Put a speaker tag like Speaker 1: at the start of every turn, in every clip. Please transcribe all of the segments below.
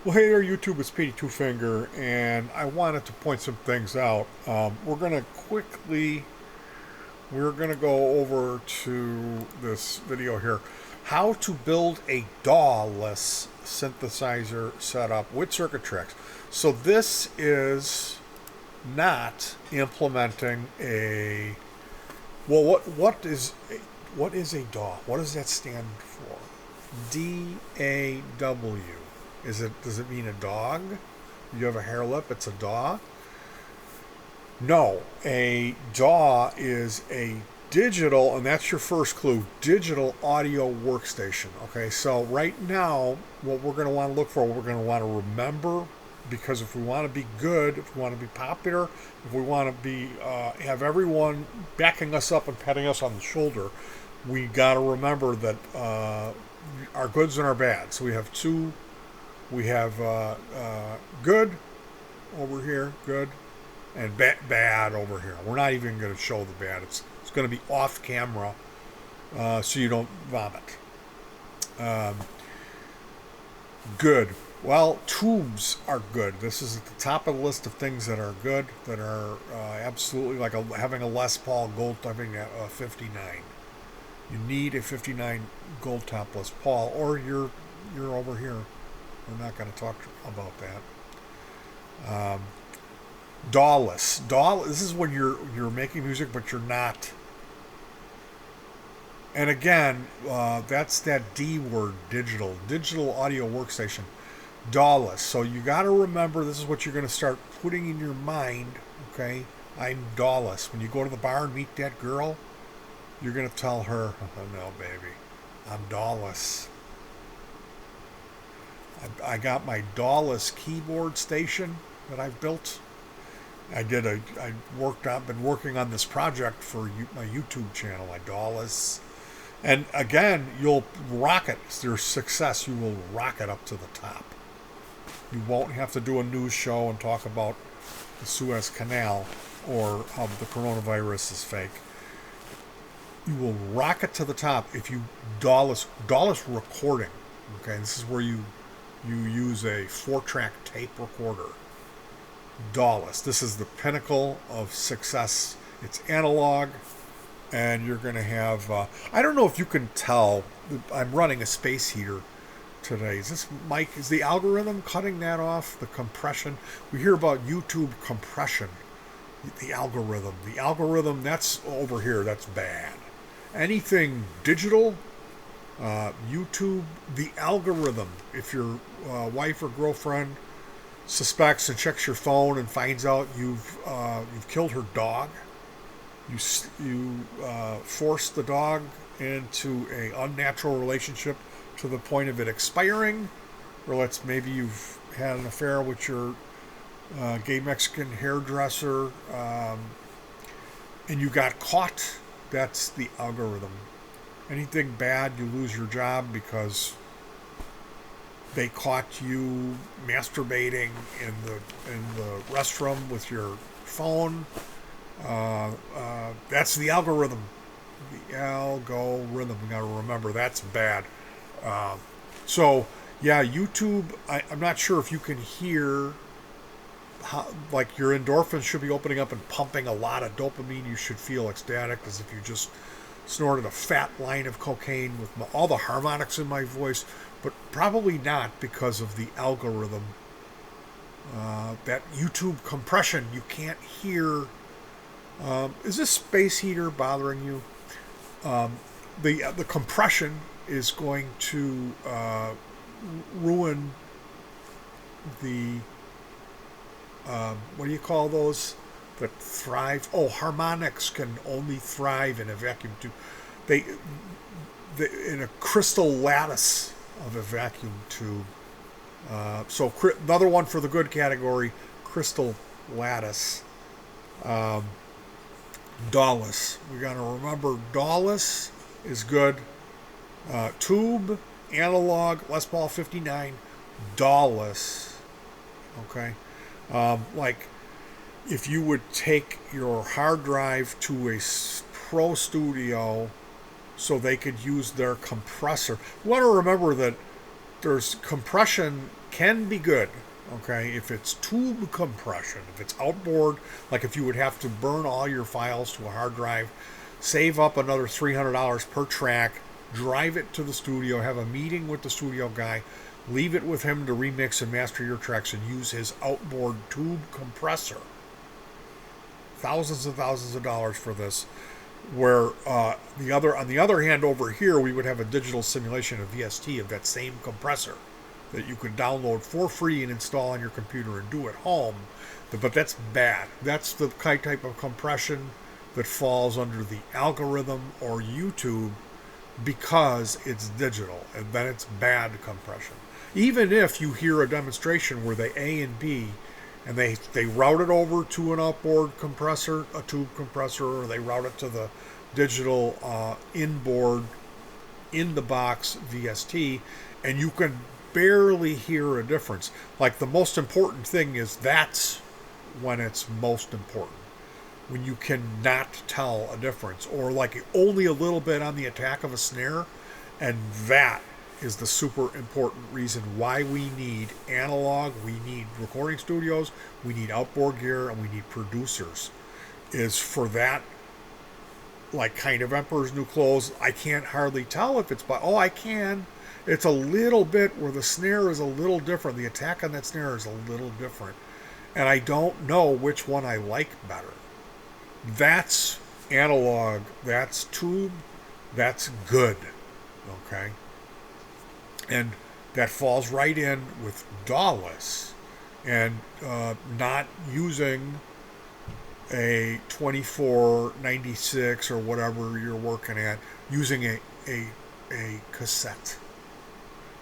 Speaker 1: Well, hey there, YouTube. It's Petey Two Finger, and I wanted to point some things out. We're gonna go over to this video here, how to build a Daw-Less synthesizer setup with circuit tracks. So this is not implementing a well. What is a DAW? What does that stand for? DAW. Does it mean a dog? You have a hair lip, it's a DAW? No, a DAW is a digital, and that's your first clue, digital audio workstation. Okay, so right now, what we're going to want to look for, we're going to want to remember, because if we want to be good, if we want to be popular, if we want to be have everyone backing us up and patting us on the shoulder, we got to remember that our goods and our bads. So we have two. We have good over here, good, and bad over here. We're not even going to show the bad. It's going to be off camera, so you don't vomit. Good. Well, tubes are good. This is at the top of the list of things that are good, that are absolutely like having a Les Paul gold, having a 59. You need a 59 gold top Les Paul, or you're over here. We're not going to talk about that. Daw-Less. This is when you're making music, but you're not. And again, that's that D word, digital audio workstation. Daw-Less. So you got to remember, this is what you're going to start putting in your mind. Okay, I'm Daw-Less. When you go to the bar and meet that girl, you're going to tell her, oh, "No, baby, I'm Daw-Less. I got my Daw-Less keyboard station that I've built. Been working on this project for my YouTube channel, my Daw-Less. And again, you'll rocket your success. You will rocket up to the top. You won't have to do a news show and talk about the Suez Canal or how the coronavirus is fake. You will rocket to the top if you Daw-Less recording. Okay, this is where you use a 4-track tape recorder. Daw-Less. This is the pinnacle of success. It's analog, and you're going to have. I don't know if you can tell. I'm running a space heater today. Is the algorithm cutting that off? The compression. We hear about YouTube compression. The algorithm. That's over here. That's bad. Anything digital. YouTube, the algorithm. If your wife or girlfriend suspects and checks your phone and finds out you've killed her dog, you forced the dog into a unnatural relationship to the point of it expiring, or maybe you've had an affair with your gay Mexican hairdresser, and you got caught. That's the algorithm. Anything bad, you lose your job because they caught you masturbating in the restroom with your phone. That's the algorithm. The algorithm. You got to remember that's bad. So yeah, YouTube. I'm not sure if you can hear. Like your endorphins should be opening up and pumping a lot of dopamine. You should feel ecstatic as if you just snorted a fat line of cocaine with all the harmonics in my voice, but probably not because of the algorithm. That YouTube compression, you can't hear. Is this space heater bothering you? The compression is going to ruin the what do you call those that thrive? Oh, harmonics can only thrive in a vacuum tube. They in a crystal lattice of a vacuum tube. So another one for the good category, crystal lattice. Daw-Less. We got to remember Daw-Less is good. Tube, analog, Les Paul 59, Daw-Less. Okay. Like if you would take your hard drive to a pro studio so they could use their compressor. You want to remember that there's compression can be good. Okay, if it's tube compression, if it's outboard, like if you would have to burn all your files to a hard drive, save up another $300 per track, drive it to the studio, have a meeting with the studio guy, leave it with him to remix and master your tracks, and use his outboard tube compressor. Thousands and thousands of dollars for this. Where on the other hand, over here we would have a digital simulation of VST of that same compressor that you could download for free and install on your computer and do at home. But that's bad. That's the type of compression that falls under the algorithm or YouTube because it's digital, and then it's bad compression. Even if you hear a demonstration where they A and B, and they route it over to an outboard compressor, a tube compressor, or they route it to the digital inboard, in the box VST, and you can barely hear a difference. Like, the most important thing is that's when it's most important. When you cannot tell a difference, or like only a little bit on the attack of a snare, and that is the super important reason why we need analog, we need recording studios, we need outboard gear, and we need producers. Is for that, like, kind of Emperor's New Clothes. I can't hardly tell if it's I can. It's a little bit where the snare is a little different. The attack on that snare is a little different. And I don't know which one I like better. That's analog. That's tube. That's good. Okay? And that falls right in with Daw-Less. And not using a 2496 or whatever you're working at, using a cassette.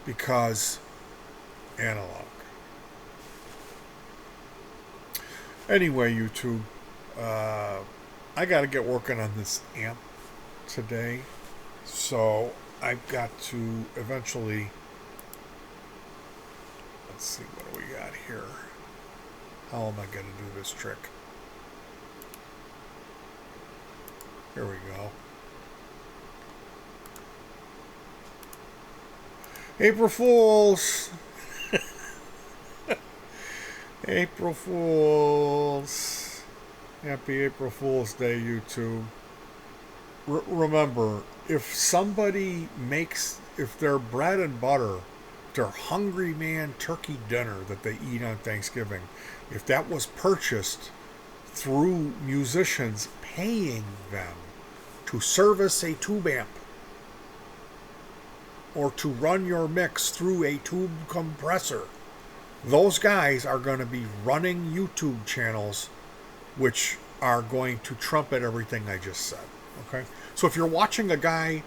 Speaker 1: Because analog. Anyway, YouTube, I got to get working on this amp today, so I've got to eventually, let's see, what do we got here? How am I going to do this trick? Here we go. April Fools! April Fools! Happy April Fool's Day, YouTube. Remember, if somebody makes, if their bread and butter, their Hungry Man turkey dinner that they eat on Thanksgiving, if that was purchased through musicians paying them to service a tube amp, or to run your mix through a tube compressor, those guys are going to be running YouTube channels which are going to trumpet everything I just said. Okay? So if you're watching a guy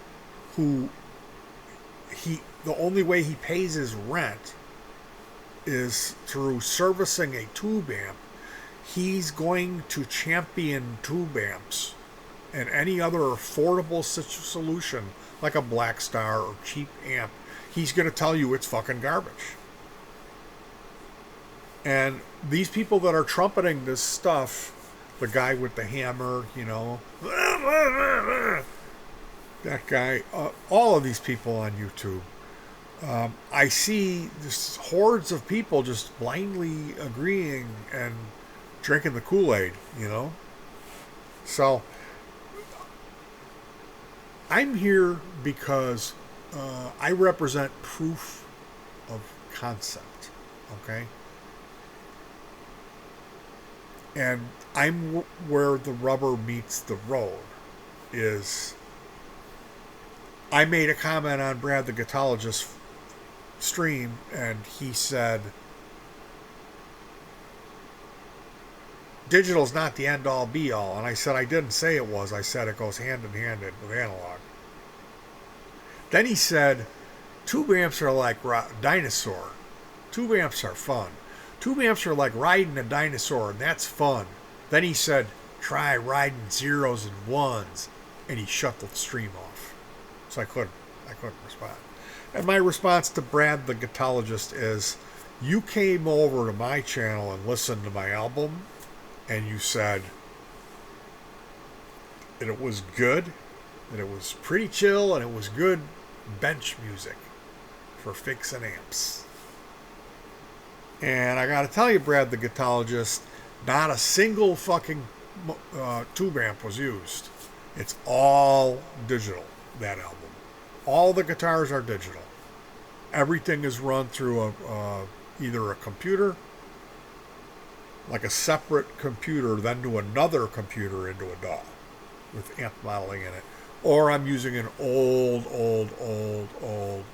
Speaker 1: who the only way he pays his rent is through servicing a tube amp, he's going to champion tube amps and any other affordable solution like a Black Star or cheap amp. He's going to tell you it's fucking garbage. And these people that are trumpeting this stuff, the guy with the hammer, you know, that guy, all of these people on YouTube, I see just hordes of people just blindly agreeing and drinking the Kool-Aid, you know. So I'm here because I represent proof of concept, okay? And I'm where the rubber meets the road. Is I made a comment on Brad the Guitologist stream, and he said, digital's not the end all be all. And I said, I didn't say it was. I said it goes hand in hand with analog. Then he said, tube amps are like dinosaur. Tube amps are fun. Tube amps are like riding a dinosaur, and that's fun. Then he said, try riding zeros and ones. And he shut the stream off. So I couldn't respond. And my response to Brad the Guitologist is, you came over to my channel and listened to my album, and you said that it was good, that it was pretty chill, and it was good bench music for fixing amps. And I got to tell you, Brad, the guitarologist, not a single fucking tube amp was used. It's all digital, that album. All the guitars are digital. Everything is run through either a computer, like a separate computer, then to another computer into a DAW with amp modeling in it. Or I'm using an old,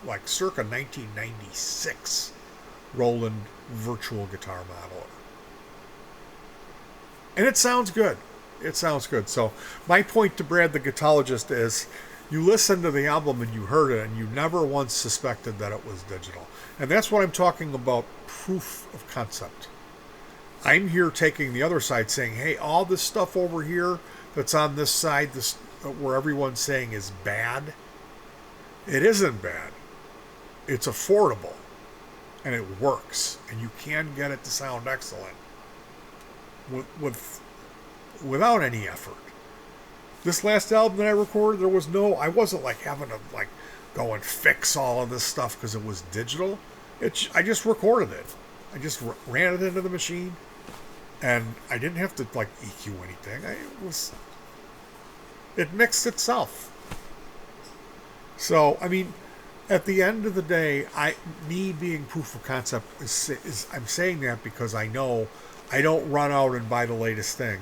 Speaker 1: like circa 1996 Roland virtual guitar modeler. And it sounds good. It sounds good. So my point to Brad the guitarologist is, you listened to the album and you heard it and you never once suspected that it was digital. And that's what I'm talking about, proof of concept. I'm here taking the other side saying, hey, all this stuff over here that's on this side, this where everyone's saying is bad, it isn't bad. It's affordable and it works, and you can get it to sound excellent without any effort. This last album that I recorded, I wasn't like having to like go and fix all of this stuff because it was digital. I just recorded it. I just ran it into the machine, and I didn't have to like EQ anything. It mixed itself. So I mean, at the end of the day, me being proof of concept is I'm saying that because I know I don't run out and buy the latest thing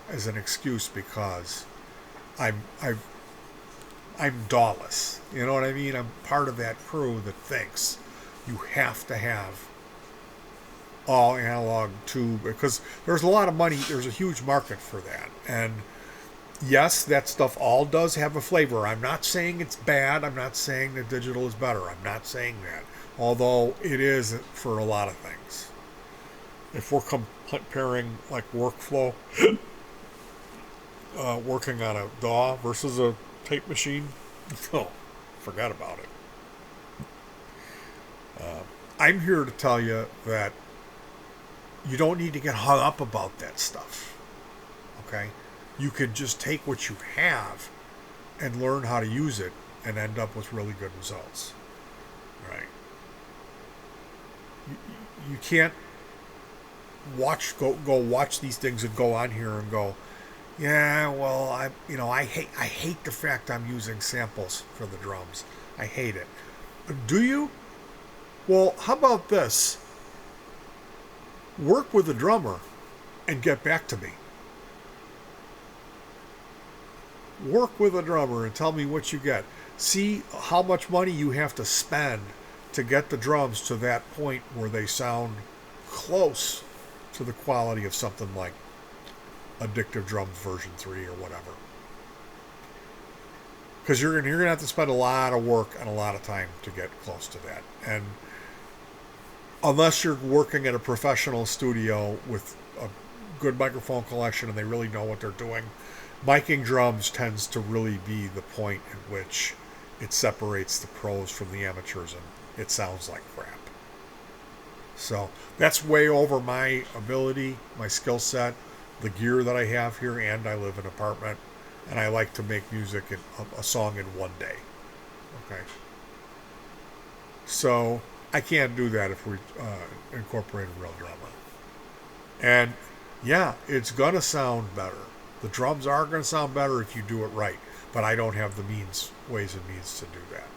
Speaker 1: as an excuse because I'm Daw-Less. You know what I mean? I'm part of that crew that thinks you have to have all analog tube, because there's a lot of money. There's a huge market for that. And yes, that stuff all does have a flavor. I'm not saying it's bad. I'm not saying that digital is better. I'm not saying that. Although it is for a lot of things. If we're comparing like workflow, working on a DAW versus a tape machine, oh, forget about it. I'm here to tell you that you don't need to get hung up about that stuff. Okay? You can just take what you have and learn how to use it and end up with really good results. Right? You can't go watch these things and go on here and go, yeah, well, I hate the fact I'm using samples for the drums. I hate it. Do you? Well, how about this? Work with a drummer and get back to me. Work with a drummer and tell me what you get. See how much money you have to spend to get the drums to that point where they sound close to the quality of something like Addictive Drums version 3 or whatever. Because you're gonna have to spend a lot of work and a lot of time to get close to that. And unless you're working at a professional studio with a good microphone collection and they really know what they're doing, miking drums tends to really be the point at which it separates the pros from the amateurs and it sounds like crap. So that's way over my ability, my skill set, the gear that I have here, and I live in an apartment, and I like to make music in a song in one day. Okay. So I can't do that if we incorporate a real drummer. And yeah, it's going to sound better. The drums are going to sound better if you do it right, but I don't have the ways and means to do that.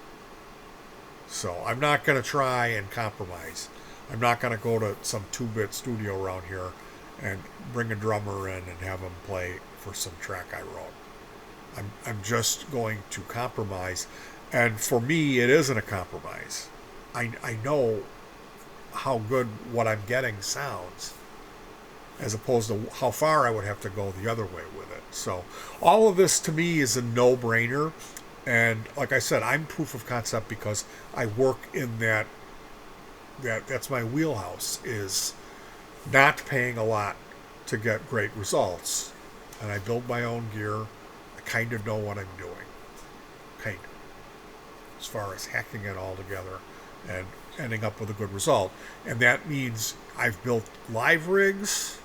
Speaker 1: So I'm not going to try and compromise. I'm not going to go to some 2-bit studio around here and bring a drummer in and have him play for some track I wrote. I'm just going to compromise. And for me, it isn't a compromise. I know how good what I'm getting sounds, as opposed to how far I would have to go the other way with it. So all of this to me is a no-brainer. And like I said, I'm proof of concept because I work in that's my wheelhouse, is not paying a lot to get great results. And I build my own gear. I kind of know what I'm doing. Kind of. As far as hacking it all together and ending up with a good result. And that means I've built live rigs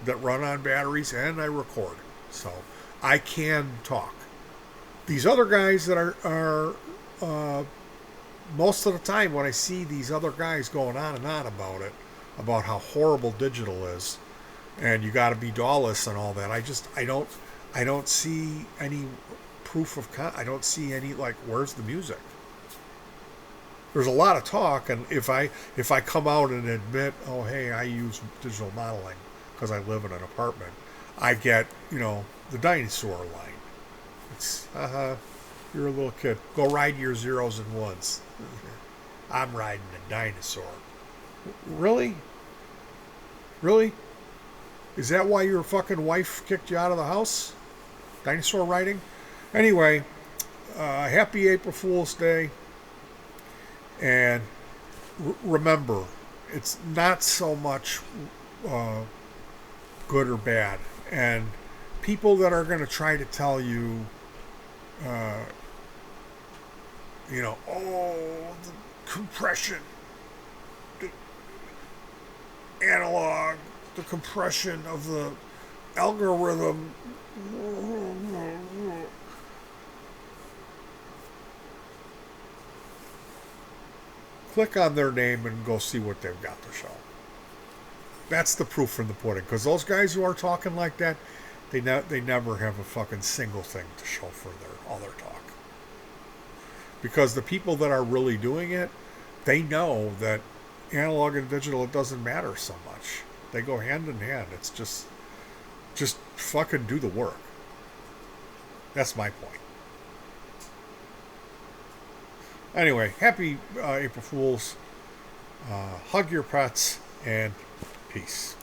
Speaker 1: that run on batteries and I record. So I can talk. These other guys that are most of the time when I see these other guys going on and on about it, about how horrible digital is, and you got to be Daw-Less and all that, I don't see any proof of I don't see any, like, where's the music? There's a lot of talk, and if I come out and admit, oh hey, I use digital modeling because I live in an apartment, I get, the dinosaur line. It's you're a little kid. Go ride your zeros and ones. I'm riding a dinosaur. Really? Really? Is that why your fucking wife kicked you out of the house? Dinosaur riding? Anyway, happy April Fool's Day. And remember, it's not so much good or bad. And people that are going to try to tell you, oh, the compression, the analog, the compression of the algorithm. Click on their name and go see what they've got to show. That's the proof from the pudding. Because those guys who are talking like that, they never have a fucking single thing to show for all their talk. Because the people that are really doing it, they know that analog and digital, it doesn't matter so much. They go hand in hand. It's just fucking do the work. That's my point. Anyway, happy April Fools. Hug your pets and peace.